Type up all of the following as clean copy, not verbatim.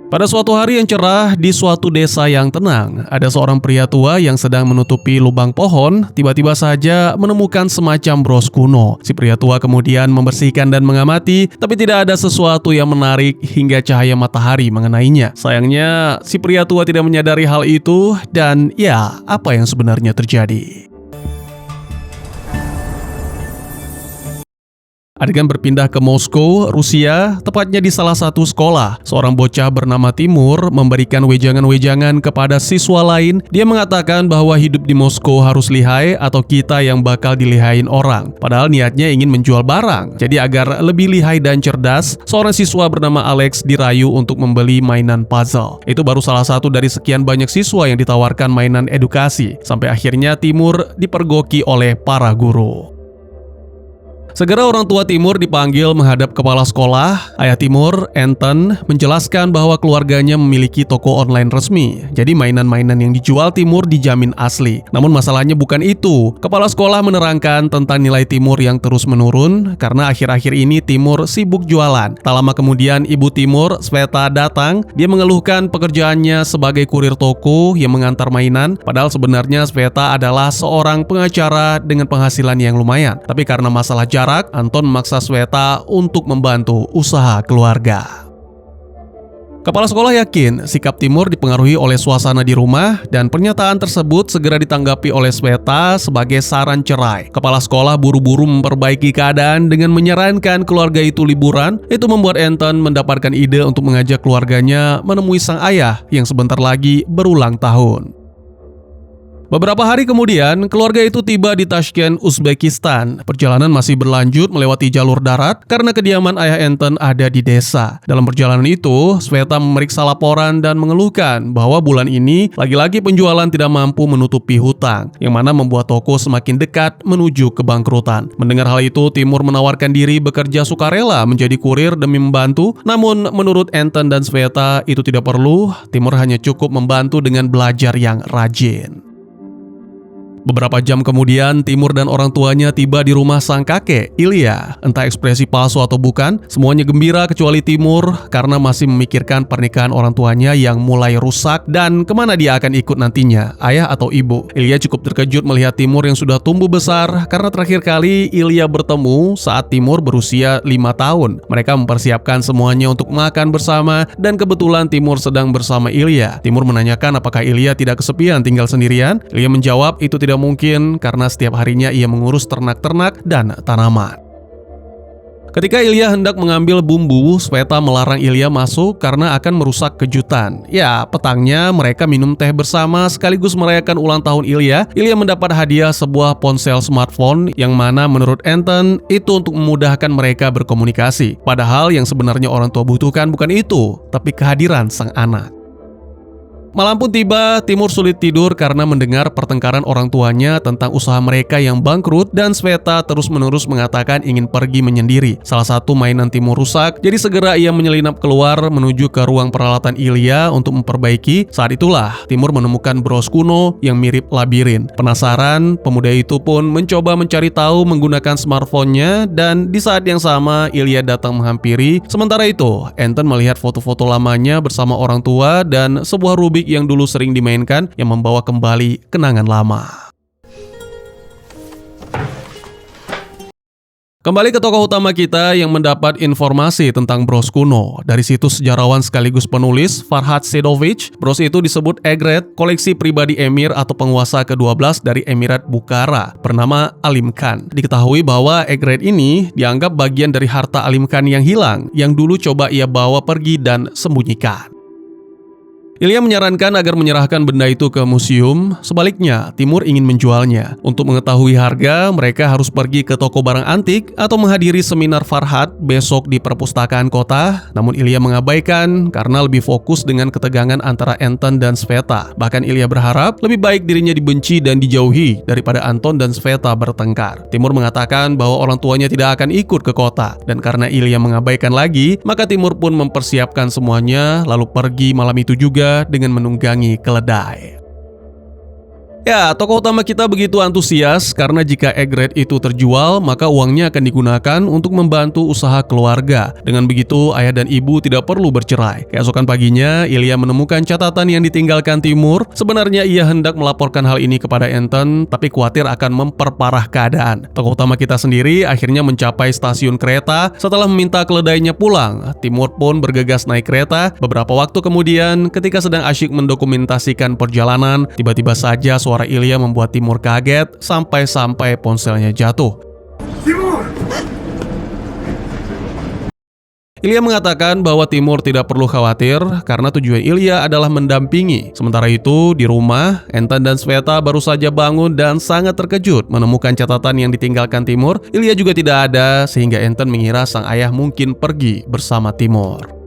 Pada suatu hari yang cerah di suatu desa yang tenang, ada seorang pria tua yang sedang menutupi lubang pohon, tiba-tiba saja menemukan semacam bros kuno. Si pria tua kemudian membersihkan dan mengamati, tapi tidak ada sesuatu yang menarik hingga cahaya matahari mengenainya. Sayangnya, si pria tua tidak menyadari hal itu dan ya, apa yang sebenarnya terjadi? Adegan berpindah ke Moskow, Rusia, tepatnya di salah satu sekolah. Seorang bocah bernama Timur memberikan wejangan-wejangan kepada siswa lain. Dia mengatakan bahwa hidup di Moskow harus lihai atau kita yang bakal dilihain orang. Padahal niatnya ingin menjual barang. Jadi agar lebih lihai dan cerdas, seorang siswa bernama Alex dirayu untuk membeli mainan puzzle. Itu baru salah satu dari sekian banyak siswa yang ditawarkan mainan edukasi. Sampai akhirnya Timur dipergoki oleh para guru. Segera orang tua Timur dipanggil menghadap kepala sekolah. Ayah Timur, Anton, menjelaskan bahwa keluarganya memiliki toko online resmi. Jadi mainan-mainan yang dijual Timur dijamin asli. Namun masalahnya bukan itu. Kepala sekolah menerangkan tentang nilai Timur yang terus menurun karena akhir-akhir ini Timur sibuk jualan. Tak lama kemudian ibu Timur, Sveta, datang. Dia mengeluhkan pekerjaannya sebagai kurir toko yang mengantar mainan. Padahal sebenarnya Sveta adalah seorang pengacara dengan penghasilan yang lumayan. Tapi karena masalah jarak, Anton memaksa Sveta untuk membantu usaha keluarga. Kepala sekolah yakin sikap Timur dipengaruhi oleh suasana di rumah dan pernyataan tersebut segera ditanggapi oleh Sveta sebagai saran cerai. Kepala sekolah buru-buru memperbaiki keadaan dengan menyarankan keluarga itu liburan. Itu membuat Anton mendapatkan ide untuk mengajak keluarganya menemui sang ayah yang sebentar lagi berulang tahun. Beberapa hari kemudian, keluarga itu tiba di Tashkent, Uzbekistan. Perjalanan masih berlanjut melewati jalur darat karena kediaman ayah Anton ada di desa. Dalam perjalanan itu, Sveta memeriksa laporan dan mengeluhkan bahwa bulan ini lagi-lagi penjualan tidak mampu menutupi hutang, yang mana membuat toko semakin dekat menuju kebangkrutan. Mendengar hal itu, Timur menawarkan diri bekerja sukarela menjadi kurir demi membantu. Namun, menurut Anton dan Sveta itu tidak perlu. Timur hanya cukup membantu dengan belajar yang rajin. Beberapa jam kemudian, Timur dan orang tuanya tiba di rumah sang kakek, Ilya. Entah ekspresi palsu atau bukan, semuanya gembira kecuali Timur karena masih memikirkan pernikahan orang tuanya yang mulai rusak dan kemana dia akan ikut nantinya, ayah atau ibu. Ilya cukup terkejut melihat Timur yang sudah tumbuh besar karena terakhir kali Ilya bertemu saat Timur berusia 5 tahun. Mereka mempersiapkan semuanya untuk makan bersama dan kebetulan Timur sedang bersama Ilya. Timur menanyakan apakah Ilya tidak kesepian tinggal sendirian. Ilya menjawab itu tidak mungkin karena setiap harinya ia mengurus ternak-ternak dan tanaman. Ketika Ilya hendak mengambil bumbu, Sveta melarang Ilya masuk karena akan merusak kejutan. Ya, petangnya mereka minum teh bersama sekaligus merayakan ulang tahun Ilya. Ilya mendapat hadiah sebuah ponsel smartphone yang mana menurut Anton itu untuk memudahkan mereka berkomunikasi. Padahal yang sebenarnya orang tua butuhkan bukan itu, tapi kehadiran sang anak. Malam pun tiba, Timur sulit tidur karena mendengar pertengkaran orang tuanya tentang usaha mereka yang bangkrut dan Sveta terus-menerus mengatakan ingin pergi menyendiri. Salah satu mainan Timur rusak, jadi segera ia menyelinap keluar menuju ke ruang peralatan Ilya untuk memperbaiki. Saat itulah Timur menemukan bros kuno yang mirip labirin. Penasaran, pemuda itu pun mencoba mencari tahu menggunakan smartphone-nya dan di saat yang sama Ilya datang menghampiri. Sementara itu, Anton melihat foto-foto lamanya bersama orang tua dan sebuah Rubik yang dulu sering dimainkan yang membawa kembali kenangan lama. Kembali ke tokoh utama kita yang mendapat informasi tentang bros kuno. Dari situs sejarawan sekaligus penulis Farhad Sedovic, bros itu disebut Egret, koleksi pribadi emir atau penguasa ke-12 dari Emirat Bukhara, bernama Alim Khan. Diketahui bahwa Egret ini dianggap bagian dari harta Alim Khan yang hilang, yang dulu coba ia bawa pergi dan sembunyikan. Ilya menyarankan agar menyerahkan benda itu ke museum. Sebaliknya, Timur ingin menjualnya. Untuk mengetahui harga, mereka harus pergi ke toko barang antik atau menghadiri seminar Farhad besok di perpustakaan kota. Namun Ilya mengabaikan karena lebih fokus dengan ketegangan antara Anton dan Sveta. Bahkan Ilya berharap lebih baik dirinya dibenci dan dijauhi daripada Anton dan Sveta bertengkar. Timur mengatakan bahwa orang tuanya tidak akan ikut ke kota. Dan karena Ilya mengabaikan lagi, maka Timur pun mempersiapkan semuanya lalu pergi malam itu juga dengan menunggangi keledai. Ya, tokoh utama kita begitu antusias karena jika Egret itu terjual, maka uangnya akan digunakan untuk membantu usaha keluarga. Dengan begitu, ayah dan ibu tidak perlu bercerai. Keesokan paginya, Ilya menemukan catatan yang ditinggalkan Timur. Sebenarnya ia hendak melaporkan hal ini kepada Anton, tapi khawatir akan memperparah keadaan. Tokoh utama kita sendiri akhirnya mencapai stasiun kereta setelah meminta keledainya pulang. Timur pun bergegas naik kereta. Beberapa waktu kemudian, ketika sedang asyik mendokumentasikan perjalanan, tiba-tiba saja suara Ilya membuat Timur kaget sampai-sampai ponselnya jatuh. Timur! Ilya mengatakan bahwa Timur tidak perlu khawatir karena tujuan Ilya adalah mendampingi. Sementara itu, di rumah, Anton dan Sveta baru saja bangun dan sangat terkejut menemukan catatan yang ditinggalkan Timur. Ilya juga tidak ada sehingga Anton mengira sang ayah mungkin pergi bersama Timur.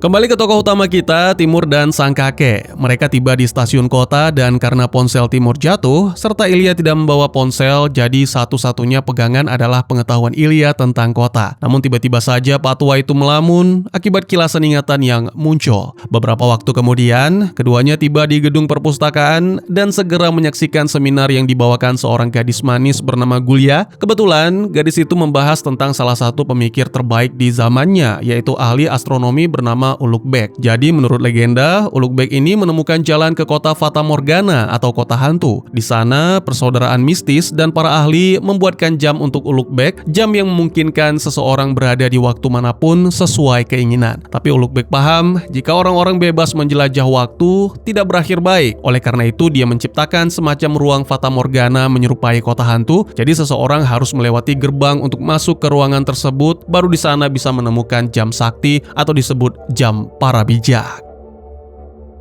Kembali ke tokoh utama kita, Timur dan sang kakek. Mereka tiba di stasiun kota dan karena ponsel Timur jatuh, serta Ilya tidak membawa ponsel, jadi satu-satunya pegangan adalah pengetahuan Ilya tentang kota. Namun tiba-tiba saja Pak Tua itu melamun akibat kilasan ingatan yang muncul. Beberapa waktu kemudian, keduanya tiba di gedung perpustakaan dan segera menyaksikan seminar yang dibawakan seorang gadis manis bernama Gulya. Kebetulan, gadis itu membahas tentang salah satu pemikir terbaik di zamannya, yaitu ahli astronomi bernama Ulugh Beg. Jadi menurut legenda, Ulugh Beg ini menemukan jalan ke kota Fata Morgana atau kota hantu. Di sana, persaudaraan mistis dan para ahli membuatkan jam untuk Ulugh Beg, jam yang memungkinkan seseorang berada di waktu manapun sesuai keinginan. Tapi Ulugh Beg paham, jika orang-orang bebas menjelajah waktu, tidak berakhir baik. Oleh karena itu, dia menciptakan semacam ruang Fata Morgana menyerupai kota hantu. Jadi seseorang harus melewati gerbang untuk masuk ke ruangan tersebut, baru di sana bisa menemukan jam sakti atau disebut jam para bijak.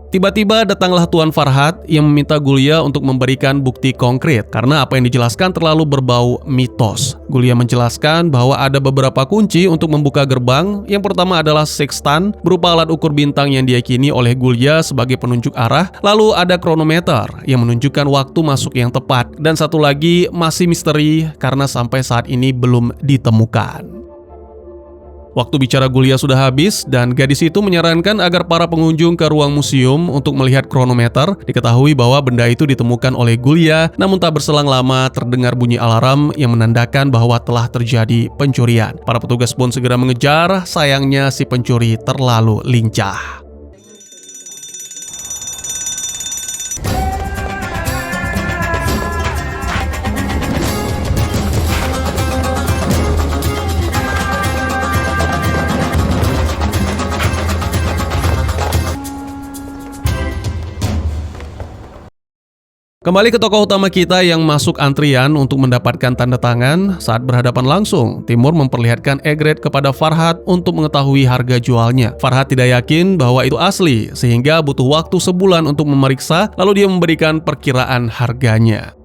Tiba-tiba datanglah Tuan Farhad yang meminta Gulya untuk memberikan bukti konkret karena apa yang dijelaskan terlalu berbau mitos. Gulya menjelaskan bahwa ada beberapa kunci untuk membuka gerbang. Yang pertama adalah sextant, berupa alat ukur bintang yang diyakini oleh Gulya sebagai penunjuk arah. Lalu ada kronometer yang menunjukkan waktu masuk yang tepat. Dan satu lagi masih misteri karena sampai saat ini belum ditemukan. Waktu bicara Gulya sudah habis dan gadis itu menyarankan agar para pengunjung ke ruang museum untuk melihat kronometer. Diketahui bahwa benda itu ditemukan oleh Gulya, namun tak berselang lama terdengar bunyi alarm yang menandakan bahwa telah terjadi pencurian. Para petugas pun segera mengejar, sayangnya si pencuri terlalu lincah. Kembali ke tokoh utama kita yang masuk antrian untuk mendapatkan tanda tangan. Saat berhadapan langsung, Timur memperlihatkan Egret kepada Farhad untuk mengetahui harga jualnya. Farhad tidak yakin bahwa itu asli, sehingga butuh waktu sebulan untuk memeriksa, lalu dia memberikan perkiraan harganya.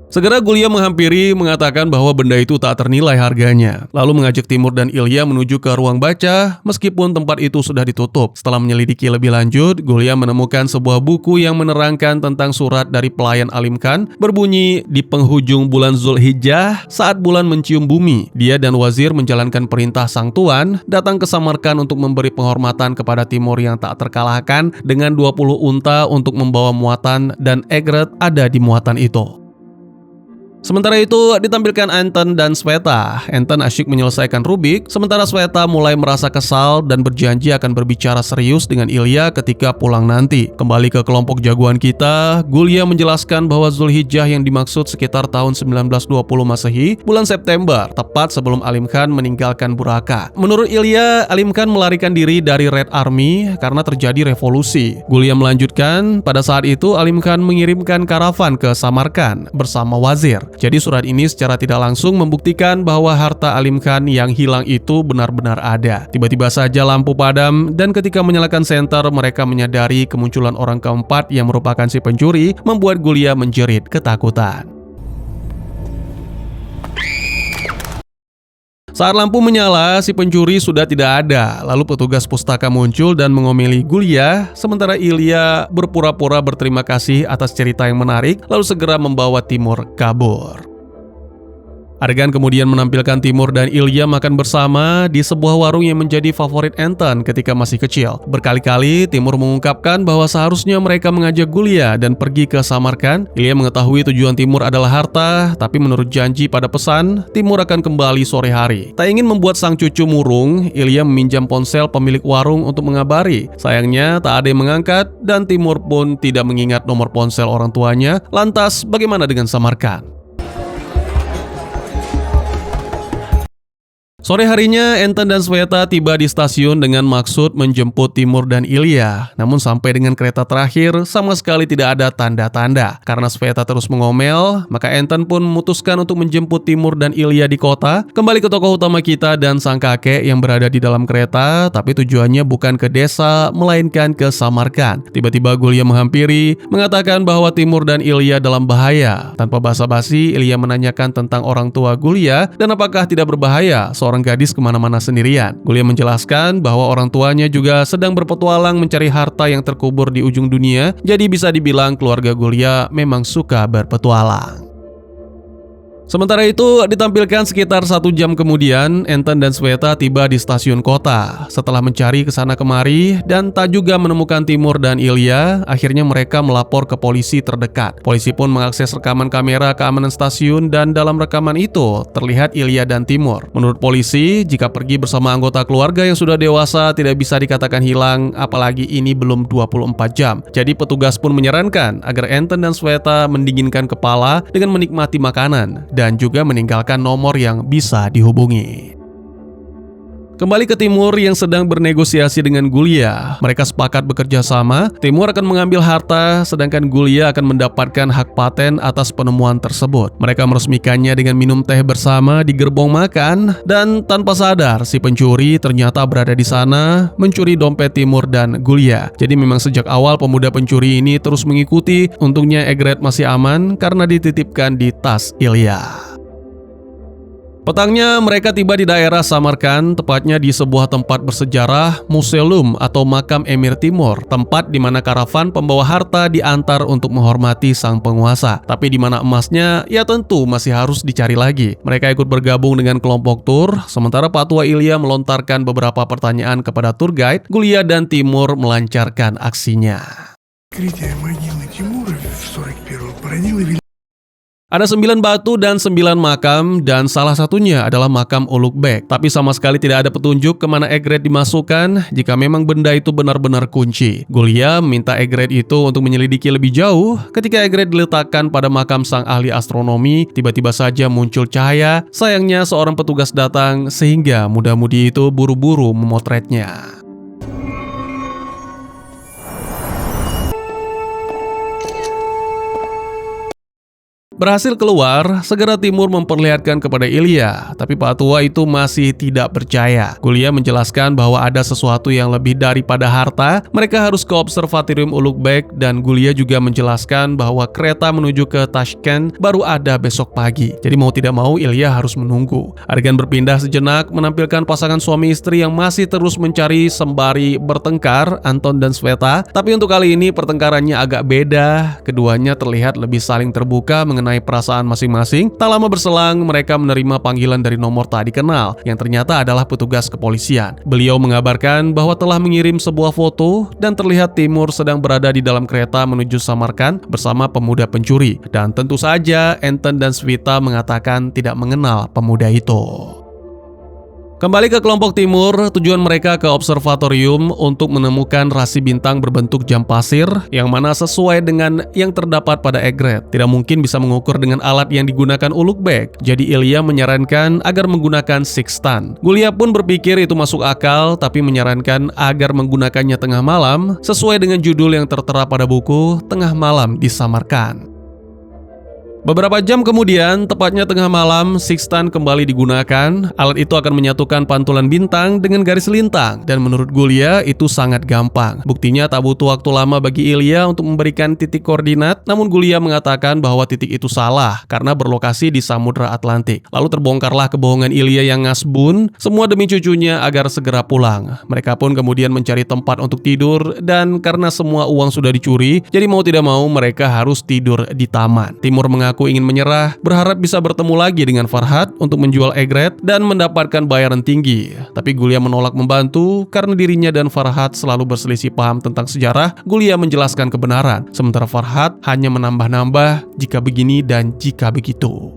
Segera Gulya menghampiri mengatakan bahwa benda itu tak ternilai harganya. Lalu mengajak Timur dan Ilya menuju ke ruang baca meskipun tempat itu sudah ditutup. Setelah menyelidiki lebih lanjut, Gulya menemukan sebuah buku yang menerangkan tentang surat dari pelayan Alim Khan berbunyi di penghujung bulan Zulhijjah saat bulan mencium bumi. Dia dan wazir menjalankan perintah sang tuan datang ke Samarkand untuk memberi penghormatan kepada Timur yang tak terkalahkan dengan 20 unta untuk membawa muatan dan Egret ada di muatan itu. Sementara itu, ditampilkan Anton dan Sveta. Anton asyik menyelesaikan Rubik, sementara Sveta mulai merasa kesal dan berjanji akan berbicara serius dengan Ilya ketika pulang nanti. Kembali ke kelompok jagoan kita, Gulya menjelaskan bahwa Zulhijjah yang dimaksud sekitar tahun 1920 Masehi, bulan September, tepat sebelum Alim Khan meninggalkan Buraka. Menurut Ilya, Alim Khan melarikan diri dari Red Army karena terjadi revolusi. Gulya melanjutkan, pada saat itu Alim Khan mengirimkan karavan ke Samarkand bersama wazir. Jadi surat ini secara tidak langsung membuktikan bahwa harta Alim Khan yang hilang itu benar-benar ada. Tiba-tiba saja lampu padam dan ketika menyalakan senter mereka menyadari kemunculan orang keempat yang merupakan si pencuri membuat Gulya menjerit ketakutan. Saat lampu menyala, si pencuri sudah tidak ada. Lalu petugas pustaka muncul dan mengomeli Gulya, sementara Ilya berpura-pura berterima kasih atas cerita yang menarik, lalu segera membawa Timur kabur. Adegan kemudian menampilkan Timur dan Ilya makan bersama di sebuah warung yang menjadi favorit Anton ketika masih kecil. Berkali-kali Timur mengungkapkan bahwa seharusnya mereka mengajak Gulya dan pergi ke Samarkand. Ilya mengetahui tujuan Timur adalah harta, tapi menurut janji pada pesan, Timur akan kembali sore hari. Tak ingin membuat sang cucu murung, Ilya meminjam ponsel pemilik warung untuk mengabari. Sayangnya tak ada yang mengangkat dan Timur pun tidak mengingat nomor ponsel orang tuanya. Lantas bagaimana dengan Samarkand? Sore harinya, Anton dan Sweta tiba di stasiun dengan maksud menjemput Timur dan Ilya. Namun sampai dengan kereta terakhir, sama sekali tidak ada tanda-tanda. Karena Sweta terus mengomel, maka Anton pun memutuskan untuk menjemput Timur dan Ilya di kota, kembali ke tokoh utama kita dan sang kakek yang berada di dalam kereta, tapi tujuannya bukan ke desa, melainkan ke Samarkand. Tiba-tiba Gulya menghampiri, mengatakan bahwa Timur dan Ilya dalam bahaya. Tanpa basa-basi, Ilya menanyakan tentang orang tua Gulya dan apakah tidak berbahaya seorang gadis kemana-mana sendirian. Gulya menjelaskan bahwa orang tuanya juga sedang berpetualang mencari harta yang terkubur di ujung dunia, jadi bisa dibilang keluarga Gulya memang suka berpetualang. Sementara itu, ditampilkan sekitar 1 jam kemudian, Anton dan Sweta tiba di stasiun kota. Setelah mencari kesana kemari dan tak juga menemukan Timur dan Ilya, akhirnya mereka melapor ke polisi terdekat. Polisi pun mengakses rekaman kamera keamanan stasiun dan dalam rekaman itu terlihat Ilya dan Timur. Menurut polisi, jika pergi bersama anggota keluarga yang sudah dewasa tidak bisa dikatakan hilang, apalagi ini belum 24 jam. Jadi petugas pun menyarankan agar Anton dan Sweta mendinginkan kepala dengan menikmati makanan dan juga meninggalkan nomor yang bisa dihubungi. Kembali ke Timur yang sedang bernegosiasi dengan Gulya. Mereka sepakat bekerja sama. Timur akan mengambil harta, sedangkan Gulya akan mendapatkan hak paten atas penemuan tersebut. Mereka meresmikannya dengan minum teh bersama di gerbong makan, dan tanpa sadar si pencuri ternyata berada di sana mencuri dompet Timur dan Gulya. Jadi memang sejak awal pemuda pencuri ini terus mengikuti. Untungnya Egret masih aman karena dititipkan di tas Ilya. Petangnya mereka tiba di daerah Samarkand, tepatnya di sebuah tempat bersejarah, Museum atau Makam Emir Timur, tempat di mana karavan pembawa harta diantar untuk menghormati sang penguasa. Tapi di mana emasnya, ya tentu masih harus dicari lagi. Mereka ikut bergabung dengan kelompok tur, sementara Pak Tua Ilya melontarkan beberapa pertanyaan kepada tour guide. Gulya dan Timur melancarkan aksinya. Ada 9 batu dan 9 makam, dan salah satunya adalah makam Ulugh-Beg. Tapi sama sekali tidak ada petunjuk kemana Egret dimasukkan jika memang benda itu benar-benar kunci. Gulya meminta Egret itu untuk menyelidiki lebih jauh. Ketika Egret diletakkan pada makam sang ahli astronomi, tiba-tiba saja muncul cahaya. Sayangnya seorang petugas datang sehingga muda-mudi itu buru-buru memotretnya. Berhasil keluar, segera Timur memperlihatkan kepada Ilya, tapi Pak Tua itu masih tidak percaya. Gulya menjelaskan bahwa ada sesuatu yang lebih daripada harta. Mereka harus ke Observatorium Ulugh-Beg, dan Gulya juga menjelaskan bahwa kereta menuju ke Tashkent baru ada besok pagi. Jadi mau tidak mau Ilya harus menunggu. Adegan berpindah sejenak menampilkan pasangan suami istri yang masih terus mencari sembari bertengkar, Anton dan Sweta. Tapi untuk kali ini pertengkarannya agak beda. Keduanya terlihat lebih saling terbuka mengenai perasaan masing-masing. Tak lama berselang, mereka menerima panggilan dari nomor tak dikenal, yang ternyata adalah petugas kepolisian. Beliau mengabarkan bahwa telah mengirim sebuah foto dan terlihat Timur sedang berada di dalam kereta menuju Samarkand bersama pemuda pencuri. Dan tentu saja Anton dan Sweta mengatakan tidak mengenal pemuda itu. Kembali ke kelompok Timur, tujuan mereka ke observatorium untuk menemukan rasi bintang berbentuk jam pasir yang mana sesuai dengan yang terdapat pada Egret. Tidak mungkin bisa mengukur dengan alat yang digunakan Ulugh-Beg, jadi Ilya menyarankan agar menggunakan sextant. Gulya pun berpikir itu masuk akal, tapi menyarankan agar menggunakannya tengah malam sesuai dengan judul yang tertera pada buku Tengah Malam di Samarkand. Beberapa jam kemudian, tepatnya tengah malam, sextant kembali digunakan. Alat itu akan menyatukan pantulan bintang dengan garis lintang, dan menurut Gulya itu sangat gampang. Buktinya tak butuh waktu lama bagi Ilya untuk memberikan titik koordinat, namun Gulya mengatakan bahwa titik itu salah karena berlokasi di Samudra Atlantik. Lalu terbongkarlah kebohongan Ilya yang ngasbun, semua demi cucunya agar segera pulang. Mereka pun kemudian mencari tempat untuk tidur, dan karena semua uang sudah dicuri, jadi mau tidak mau mereka harus tidur di taman. Timur mengaku ingin menyerah, berharap bisa bertemu lagi dengan Farhad untuk menjual egret dan mendapatkan bayaran tinggi. Tapi Gulia menolak membantu karena dirinya dan Farhad selalu berselisih paham tentang sejarah. Gulia menjelaskan kebenaran, sementara Farhad hanya menambah-nambah jika begini dan jika begitu.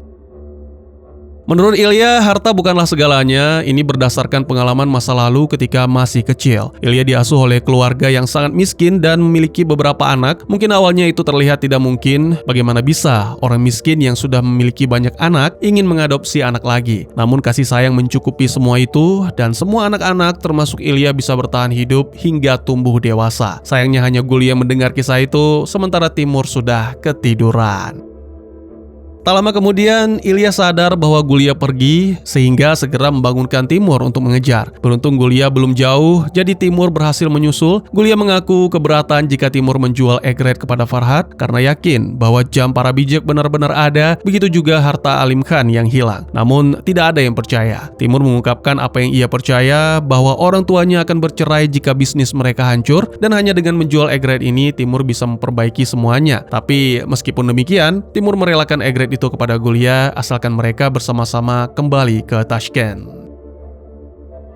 Menurut Ilya, harta bukanlah segalanya. Ini berdasarkan pengalaman masa lalu ketika masih kecil. Ilya diasuh oleh keluarga yang sangat miskin dan memiliki beberapa anak. Mungkin awalnya itu terlihat tidak mungkin. Bagaimana bisa orang miskin yang sudah memiliki banyak anak ingin mengadopsi anak lagi? Namun kasih sayang mencukupi semua itu, dan semua anak-anak termasuk Ilya bisa bertahan hidup hingga tumbuh dewasa. Sayangnya hanya Gulia mendengar kisah itu, sementara Timur sudah ketiduran. Tak lama kemudian, Ilya sadar bahwa Gulia pergi sehingga segera membangunkan Timur untuk mengejar. Beruntung Gulia belum jauh, jadi Timur berhasil menyusul. Gulia mengaku keberatan jika Timur menjual egret kepada Farhad karena yakin bahwa jam para bijak benar-benar ada, begitu juga harta Alim Khan yang hilang. Namun, tidak ada yang percaya. Timur mengungkapkan apa yang ia percaya, bahwa orang tuanya akan bercerai jika bisnis mereka hancur, dan hanya dengan menjual egret ini, Timur bisa memperbaiki semuanya. Tapi, meskipun demikian, Timur merelakan egret itu kepada Gulia asalkan mereka bersama-sama kembali ke Tashkent.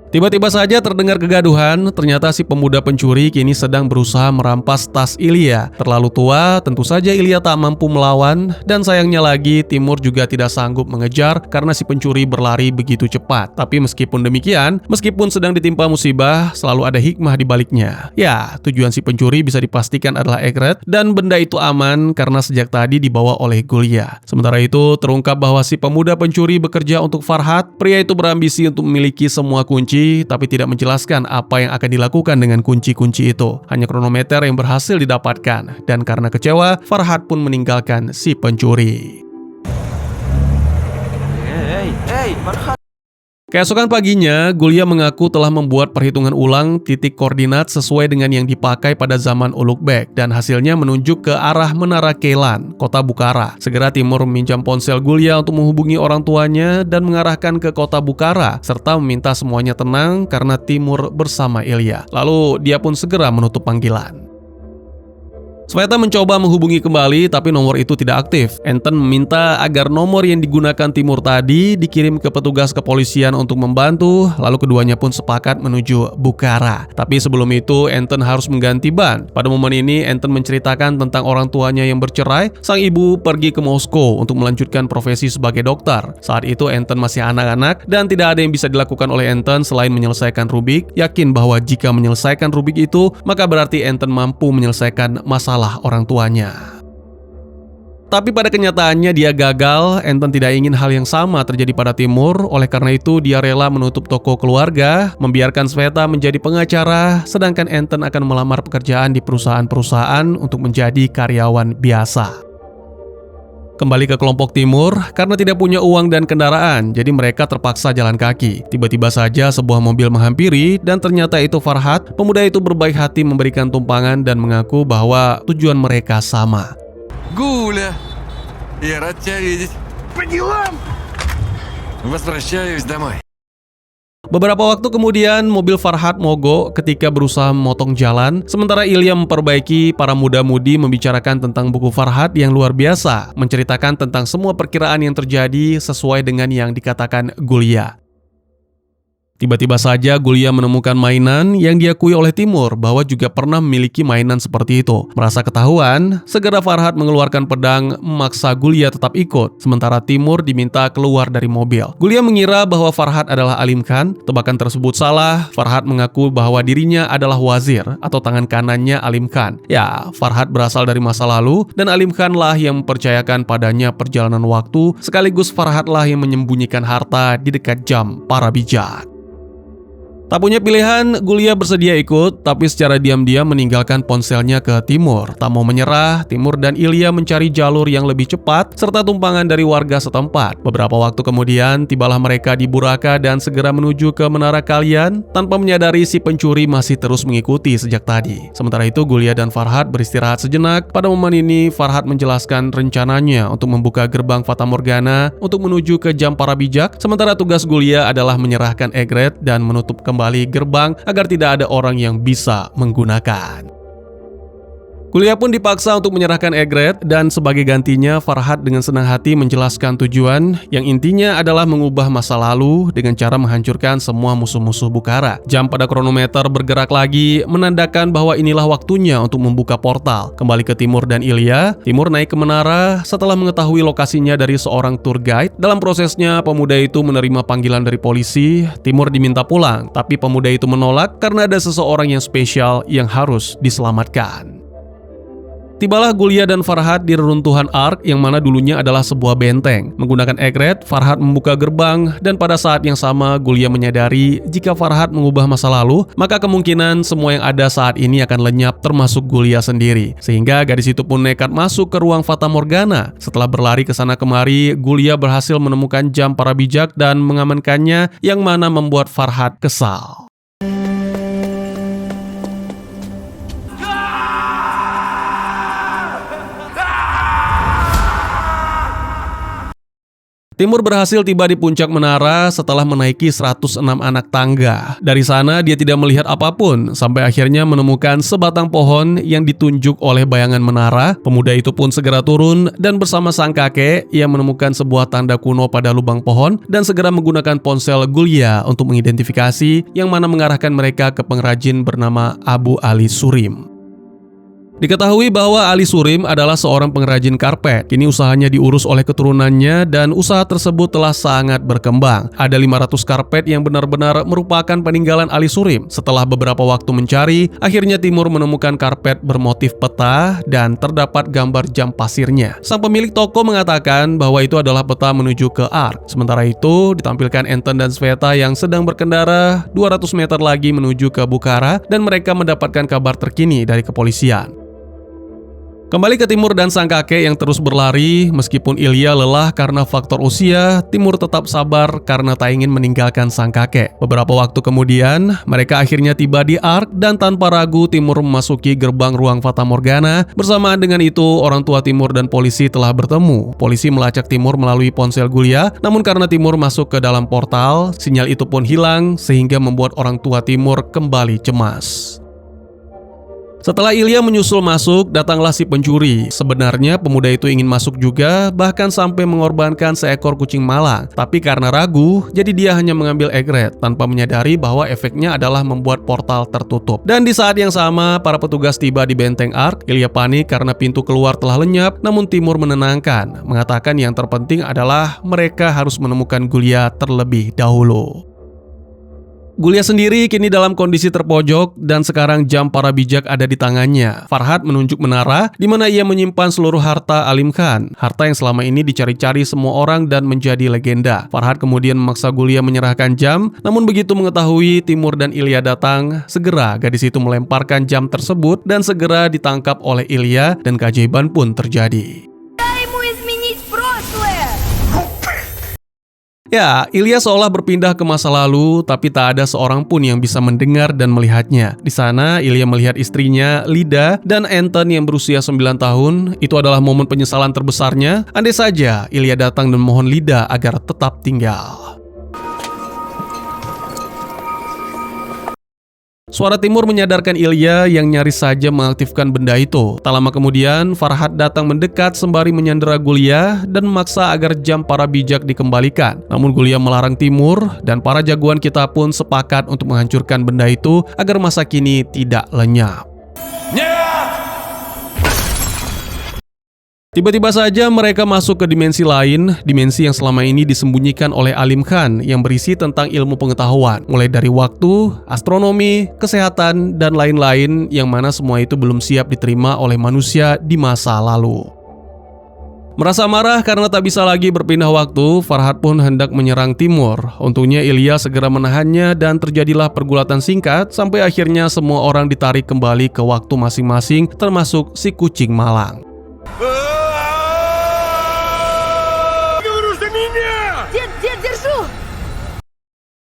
Tiba-tiba saja terdengar kegaduhan. Ternyata si pemuda pencuri kini sedang berusaha merampas tas Ilya. Terlalu tua, tentu saja Ilya tak mampu melawan, dan sayangnya lagi Timur juga tidak sanggup mengejar karena si pencuri berlari begitu cepat. Tapi meskipun demikian, meskipun sedang ditimpa musibah, selalu ada hikmah di baliknya. Ya, tujuan si pencuri bisa dipastikan adalah egret, dan benda itu aman karena sejak tadi dibawa oleh Gulia. Sementara itu, terungkap bahwa si pemuda pencuri bekerja untuk Farhad. Pria itu berambisi untuk memiliki semua kunci, tapi tidak menjelaskan apa yang akan dilakukan dengan kunci-kunci itu. Hanya kronometer yang berhasil didapatkan, dan karena kecewa, Farhad pun meninggalkan si pencuri. Farhad. Keesokan paginya, Gulia mengaku telah membuat perhitungan ulang titik koordinat sesuai dengan yang dipakai pada zaman Ulugh-Beg, dan hasilnya menunjuk ke arah Menara Keilan, kota Bukhara. Segera Timur meminjam ponsel Gulia untuk menghubungi orang tuanya dan mengarahkan ke kota Bukhara, serta meminta semuanya tenang karena Timur bersama Ilya. Lalu dia pun segera menutup panggilan. Sveta mencoba menghubungi kembali, tapi nomor itu tidak aktif. Anton meminta agar nomor yang digunakan Timur tadi dikirim ke petugas kepolisian untuk membantu, lalu keduanya pun sepakat menuju Bukhara. Tapi sebelum itu, Anton harus mengganti ban. Pada momen ini, Anton menceritakan tentang orang tuanya yang bercerai. Sang ibu pergi ke Moskow untuk melanjutkan profesi sebagai dokter. Saat itu, Anton masih anak-anak, dan tidak ada yang bisa dilakukan oleh Anton selain menyelesaikan Rubik. Yakin bahwa jika menyelesaikan Rubik itu, maka berarti Anton mampu menyelesaikan masalah orang tuanya. Tapi pada kenyataannya dia gagal. Anton tidak ingin hal yang sama terjadi pada Timur. Oleh karena itu dia rela menutup toko keluarga, membiarkan Sveta menjadi pengacara, sedangkan Anton akan melamar pekerjaan di perusahaan-perusahaan untuk menjadi karyawan biasa. Kembali ke kelompok Timur, karena tidak punya uang dan kendaraan, jadi mereka terpaksa jalan kaki. Tiba-tiba saja sebuah mobil menghampiri, dan ternyata itu Farhad. Pemuda itu berbaik hati memberikan tumpangan dan mengaku bahwa tujuan mereka sama. Gulia, я рад тебя видеть. По делам. Возвращаюсь домой. Beberapa waktu kemudian, mobil Farhad mogok ketika berusaha memotong jalan, sementara Ilya memperbaiki. Para muda-mudi membicarakan tentang buku Farhad yang luar biasa, menceritakan tentang semua perkiraan yang terjadi sesuai dengan yang dikatakan Gulia. Tiba-tiba saja Gulia menemukan mainan yang diakui oleh Timur bahwa juga pernah memiliki mainan seperti itu. Merasa ketahuan, segera Farhad mengeluarkan pedang memaksa Gulia tetap ikut, sementara Timur diminta keluar dari mobil. Gulia mengira bahwa Farhad adalah Alim Khan. Tebakan tersebut salah. Farhad mengaku bahwa dirinya adalah wazir atau tangan kanannya Alim Khan. Ya, Farhad berasal dari masa lalu, dan Alim Khan lah yang mempercayakan padanya perjalanan waktu, sekaligus Farhad lah yang menyembunyikan harta di dekat jam para bijak. Tak punya pilihan, Gulia bersedia ikut, tapi secara diam-diam meninggalkan ponselnya ke Timur. Tak mau menyerah, Timur dan Ilya mencari jalur yang lebih cepat, serta tumpangan dari warga setempat. Beberapa waktu kemudian, tibalah mereka di Buraka dan segera menuju ke Menara Kalian, tanpa menyadari si pencuri masih terus mengikuti sejak tadi. Sementara itu, Gulia dan Farhad beristirahat sejenak. Pada momen ini, Farhad menjelaskan rencananya untuk membuka gerbang Fata Morgana untuk menuju ke jam para bijak, sementara tugas Gulia adalah menyerahkan egret dan menutup kembali gerbang agar tidak ada orang yang bisa menggunakan. Gulia pun dipaksa untuk menyerahkan Egret dan sebagai gantinya Farhad dengan senang hati menjelaskan tujuan yang intinya adalah mengubah masa lalu dengan cara menghancurkan semua musuh-musuh Bukhara. Jam pada kronometer bergerak lagi menandakan bahwa inilah waktunya untuk membuka portal. Kembali ke Timur dan Ilya, Timur naik ke menara setelah mengetahui lokasinya dari seorang tour guide. Dalam prosesnya pemuda itu menerima panggilan dari polisi. Timur diminta pulang, tapi pemuda itu menolak karena ada seseorang yang spesial yang harus diselamatkan. Tibalah Gulia dan Farhad di reruntuhan Ark yang mana dulunya adalah sebuah benteng. Menggunakan Egret, Farhad membuka gerbang dan pada saat yang sama Gulia menyadari jika Farhad mengubah masa lalu, maka kemungkinan semua yang ada saat ini akan lenyap termasuk Gulia sendiri. Sehingga gadis itu pun nekat masuk ke ruang Fata Morgana. Setelah berlari ke sana kemari, Gulia berhasil menemukan jam para bijak dan mengamankannya yang mana membuat Farhad kesal. Timur berhasil tiba di puncak menara setelah menaiki 106 anak tangga. Dari sana dia tidak melihat apapun sampai akhirnya menemukan sebatang pohon yang ditunjuk oleh bayangan menara. Pemuda itu pun segera turun dan bersama sang kakek ia menemukan sebuah tanda kuno pada lubang pohon dan segera menggunakan ponsel Gulia untuk mengidentifikasi yang mana mengarahkan mereka ke pengrajin bernama Abu Ali Surim. Diketahui bahwa Ali Surim adalah seorang pengrajin karpet. Kini usahanya diurus oleh keturunannya dan usaha tersebut telah sangat berkembang. Ada 500 karpet yang benar-benar merupakan peninggalan Ali Surim. Setelah beberapa waktu mencari, akhirnya Timur menemukan karpet bermotif peta dan terdapat gambar jam pasirnya. Sang pemilik toko mengatakan bahwa itu adalah peta menuju ke Ark. Sementara itu, ditampilkan Anton dan Sveta yang sedang berkendara 200 meter lagi menuju ke Bukhara dan mereka mendapatkan kabar terkini dari kepolisian. Kembali ke Timur dan sang kakek yang terus berlari, meskipun Ilya lelah karena faktor usia, Timur tetap sabar karena tak ingin meninggalkan sang kakek. Beberapa waktu kemudian, mereka akhirnya tiba di Ark dan tanpa ragu Timur memasuki gerbang ruang Fata Morgana. Bersamaan dengan itu, orang tua Timur dan polisi telah bertemu. Polisi melacak Timur melalui ponsel Gulia, namun karena Timur masuk ke dalam portal, sinyal itu pun hilang sehingga membuat orang tua Timur kembali cemas. Setelah Ilya menyusul masuk, datanglah si pencuri. Sebenarnya pemuda itu ingin masuk juga, bahkan sampai mengorbankan seekor kucing malang. Tapi karena ragu, jadi dia hanya mengambil Egret, tanpa menyadari bahwa efeknya adalah membuat portal tertutup. Dan di saat yang sama, para petugas tiba di benteng Ark. Ilya panik karena pintu keluar telah lenyap, namun Timur menenangkan, mengatakan yang terpenting adalah mereka harus menemukan Gulia terlebih dahulu. Gulia sendiri kini dalam kondisi terpojok dan sekarang jam para bijak ada di tangannya. Farhad menunjuk menara di mana ia menyimpan seluruh harta Alim Khan. Harta yang selama ini dicari-cari semua orang dan menjadi legenda. Farhad kemudian memaksa Gulia menyerahkan jam, namun begitu mengetahui Timur dan Ilya datang, segera gadis itu melemparkan jam tersebut dan segera ditangkap oleh Ilya dan keajaiban pun terjadi. Ya, Ilya seolah berpindah ke masa lalu, tapi tak ada seorang pun yang bisa mendengar dan melihatnya. Di sana, Ilya melihat istrinya, Lida, dan Anton yang berusia 9 tahun. Itu adalah momen penyesalan terbesarnya. Andai saja, Ilya datang dan mohon Lida agar tetap tinggal. Suara Timur menyadarkan Ilya yang nyaris saja mengaktifkan benda itu. Tak lama kemudian, Farhad datang mendekat sembari menyandera Gulia dan memaksa agar jam para bijak dikembalikan. Namun Gulia melarang Timur dan para jagoan kita pun sepakat untuk menghancurkan benda itu agar masa kini tidak lenyap. Tiba-tiba saja mereka masuk ke dimensi lain, dimensi yang selama ini disembunyikan oleh Alim Khan yang berisi tentang ilmu pengetahuan, mulai dari waktu, astronomi, kesehatan, dan lain-lain yang mana semua itu belum siap diterima oleh manusia di masa lalu. Merasa marah karena tak bisa lagi berpindah waktu, Farhad pun hendak menyerang Timur. Untungnya Ilya segera menahannya dan terjadilah pergulatan singkat sampai akhirnya semua orang ditarik kembali ke waktu masing-masing termasuk si kucing malang.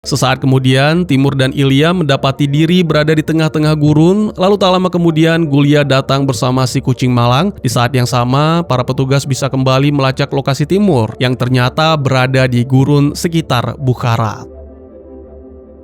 Sesaat kemudian, Timur dan Ilya mendapati diri berada di tengah-tengah gurun, lalu tak lama kemudian Gulia datang bersama si kucing malang. Di saat yang sama, para petugas bisa kembali melacak lokasi Timur, yang ternyata berada di gurun sekitar Bukhara.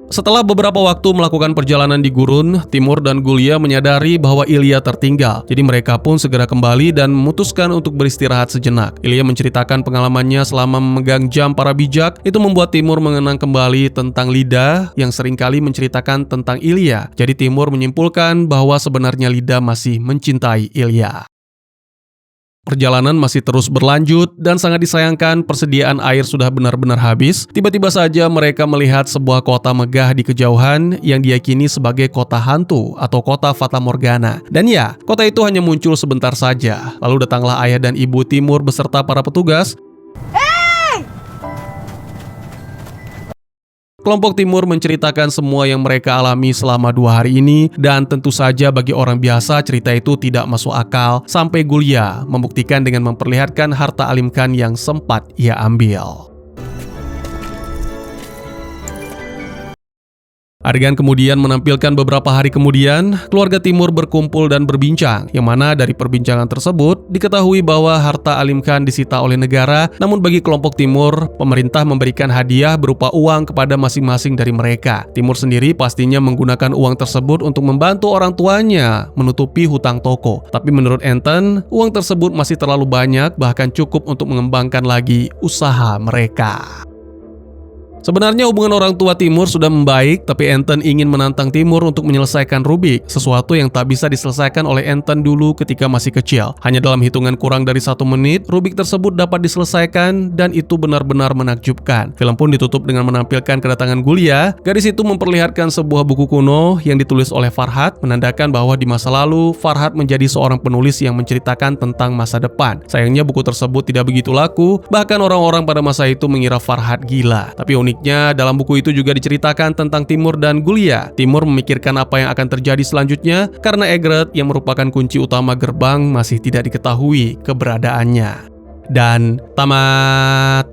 Setelah beberapa waktu melakukan perjalanan di gurun, Timur dan Gulia menyadari bahwa Ilya tertinggal. Jadi mereka pun segera kembali dan memutuskan untuk beristirahat sejenak. Ilya menceritakan pengalamannya selama memegang jam para bijak. Itu membuat Timur mengenang kembali tentang Lida yang seringkali menceritakan tentang Ilya. Jadi Timur menyimpulkan bahwa sebenarnya Lida masih mencintai Ilya. Perjalanan masih terus berlanjut dan sangat disayangkan persediaan air sudah benar-benar habis. Tiba-tiba saja mereka melihat sebuah kota megah di kejauhan yang diyakini sebagai kota hantu atau kota Fata Morgana. Dan ya, kota itu hanya muncul sebentar saja. Lalu datanglah ayah dan ibu Timur beserta para petugas. Kelompok Timur menceritakan semua yang mereka alami selama 2 hari ini, dan tentu saja bagi orang biasa cerita itu tidak masuk akal sampai Gulia membuktikan dengan memperlihatkan harta Alim Khan yang sempat ia ambil. Adegan kemudian menampilkan beberapa hari kemudian, keluarga Timur berkumpul dan berbincang, yang mana dari perbincangan tersebut diketahui bahwa harta Alim Khan disita oleh negara, namun bagi kelompok Timur, pemerintah memberikan hadiah berupa uang kepada masing-masing dari mereka. Timur sendiri pastinya menggunakan uang tersebut untuk membantu orang tuanya menutupi hutang toko. Tapi menurut Anton, uang tersebut masih terlalu banyak, bahkan cukup untuk mengembangkan lagi usaha mereka. Sebenarnya hubungan orang tua Timur sudah membaik, tapi Anton ingin menantang Timur untuk menyelesaikan Rubik, sesuatu yang tak bisa diselesaikan oleh Anton dulu ketika masih kecil. Hanya dalam hitungan kurang dari 1 menit, Rubik tersebut dapat diselesaikan dan itu benar-benar menakjubkan. Film pun ditutup dengan menampilkan kedatangan Gulia. Gadis itu memperlihatkan sebuah buku kuno yang ditulis oleh Farhad, menandakan bahwa di masa lalu, Farhad menjadi seorang penulis yang menceritakan tentang masa depan. Sayangnya buku tersebut tidak begitu laku, bahkan orang-orang pada masa itu mengira Farhad gila. Tapi uniknya, dalam buku itu juga diceritakan tentang Timur dan Gulia. Timur memikirkan apa yang akan terjadi selanjutnya karena Egret yang merupakan kunci utama gerbang masih tidak diketahui keberadaannya. Dan tamat.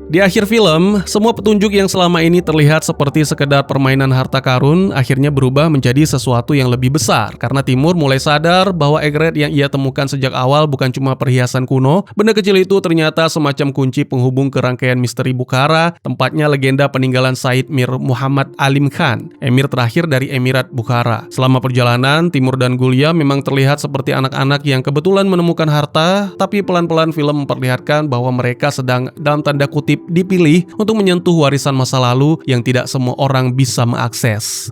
Di akhir film, semua petunjuk yang selama ini terlihat seperti sekedar permainan harta karun akhirnya berubah menjadi sesuatu yang lebih besar karena Timur mulai sadar bahwa Egret yang ia temukan sejak awal bukan cuma perhiasan kuno. Benda kecil itu ternyata semacam kunci penghubung ke rangkaian misteri Bukhara, tempatnya legenda peninggalan Said Mir Muhammad Alim Khan, emir terakhir dari Emirat Bukhara. Selama perjalanan, Timur dan Gulia memang terlihat seperti anak-anak yang kebetulan menemukan harta, tapi pelan-pelan film memperlihatkan bahwa mereka sedang dalam tanda kutip dipilih untuk menyentuh warisan masa lalu yang tidak semua orang bisa mengakses.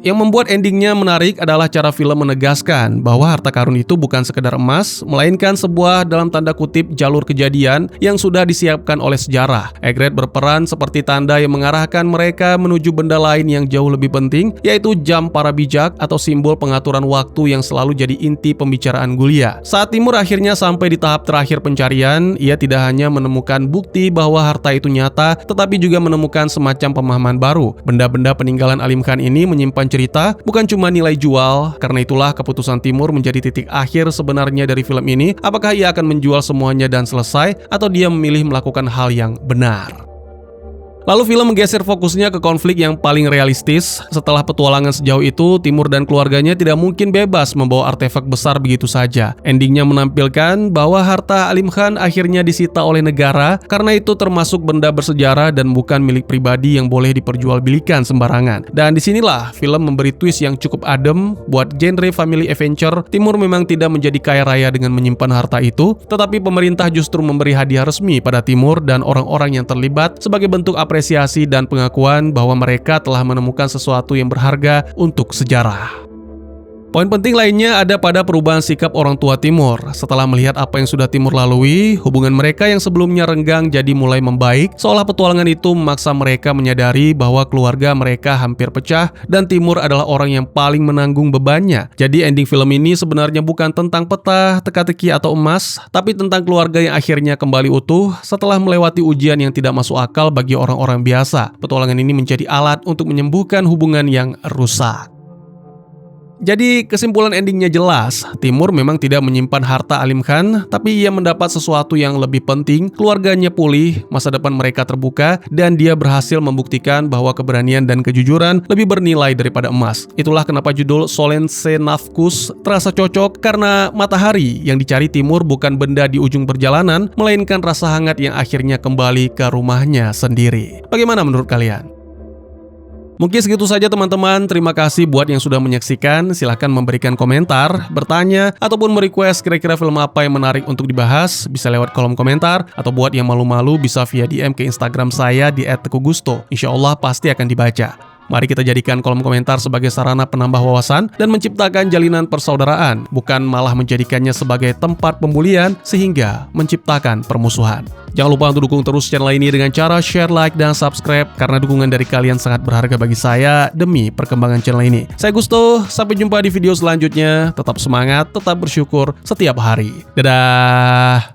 Yang membuat endingnya menarik adalah cara film menegaskan bahwa harta karun itu bukan sekedar emas, melainkan sebuah dalam tanda kutip jalur kejadian yang sudah disiapkan oleh sejarah. Egret berperan seperti tanda yang mengarahkan mereka menuju benda lain yang jauh lebih penting, yaitu jam para bijak atau simbol pengaturan waktu yang selalu jadi inti pembicaraan Gulia. Saat Timur akhirnya sampai di tahap terakhir pencarian, ia tidak hanya menemukan bukti bahwa harta itu nyata, tetapi juga menemukan semacam pemahaman baru. Benda-benda peninggalan Alim Khan ini menyimpan cerita, bukan cuma nilai jual. Karena itulah keputusan Timur menjadi titik akhir sebenarnya dari film ini. Apakah ia akan menjual semuanya dan selesai, atau dia memilih melakukan hal yang benar? Lalu film menggeser fokusnya ke konflik yang paling realistis. Setelah petualangan sejauh itu, Timur dan keluarganya tidak mungkin bebas membawa artefak besar begitu saja. Endingnya menampilkan bahwa harta Alim Khan akhirnya disita oleh negara karena itu termasuk benda bersejarah dan bukan milik pribadi yang boleh diperjualbelikan sembarangan. Dan disinilah film memberi twist yang cukup adem buat genre family adventure. Timur memang tidak menjadi kaya raya dengan menyimpan harta itu, tetapi pemerintah justru memberi hadiah resmi pada Timur dan orang-orang yang terlibat sebagai bentuk apresiasi dan pengakuan bahwa mereka telah menemukan sesuatu yang berharga untuk sejarah. Poin penting lainnya ada pada perubahan sikap orang tua Timur. Setelah melihat apa yang sudah Timur lalui, hubungan mereka yang sebelumnya renggang jadi mulai membaik, seolah petualangan itu memaksa mereka menyadari bahwa keluarga mereka hampir pecah dan Timur adalah orang yang paling menanggung bebannya. Jadi ending film ini sebenarnya bukan tentang peta, teka-teki atau emas, tapi tentang keluarga yang akhirnya kembali utuh setelah melewati ujian yang tidak masuk akal bagi orang-orang biasa. Petualangan ini menjadi alat untuk menyembuhkan hubungan yang rusak. Jadi kesimpulan endingnya jelas, Timur memang tidak menyimpan harta Alim Khan, tapi ia mendapat sesuatu yang lebih penting, keluarganya pulih, masa depan mereka terbuka, dan dia berhasil membuktikan bahwa keberanian dan kejujuran lebih bernilai daripada emas. Itulah kenapa judul Solense Nafkus terasa cocok, karena matahari yang dicari Timur bukan benda di ujung perjalanan, melainkan rasa hangat yang akhirnya kembali ke rumahnya sendiri. Bagaimana menurut kalian? Mungkin segitu saja teman-teman, terima kasih buat yang sudah menyaksikan, silahkan memberikan komentar, bertanya, ataupun merequest kira-kira film apa yang menarik untuk dibahas, bisa lewat kolom komentar, atau buat yang malu-malu bisa via DM ke Instagram saya di @tegugusto. Insya Allah pasti akan dibaca. Mari kita jadikan kolom komentar sebagai sarana penambah wawasan dan menciptakan jalinan persaudaraan, bukan malah menjadikannya sebagai tempat pembulian sehingga menciptakan permusuhan. Jangan lupa untuk dukung terus channel ini dengan cara share, like, dan subscribe karena dukungan dari kalian sangat berharga bagi saya demi perkembangan channel ini. Saya Gusto, sampai jumpa di video selanjutnya. Tetap semangat, tetap bersyukur setiap hari. Dadah!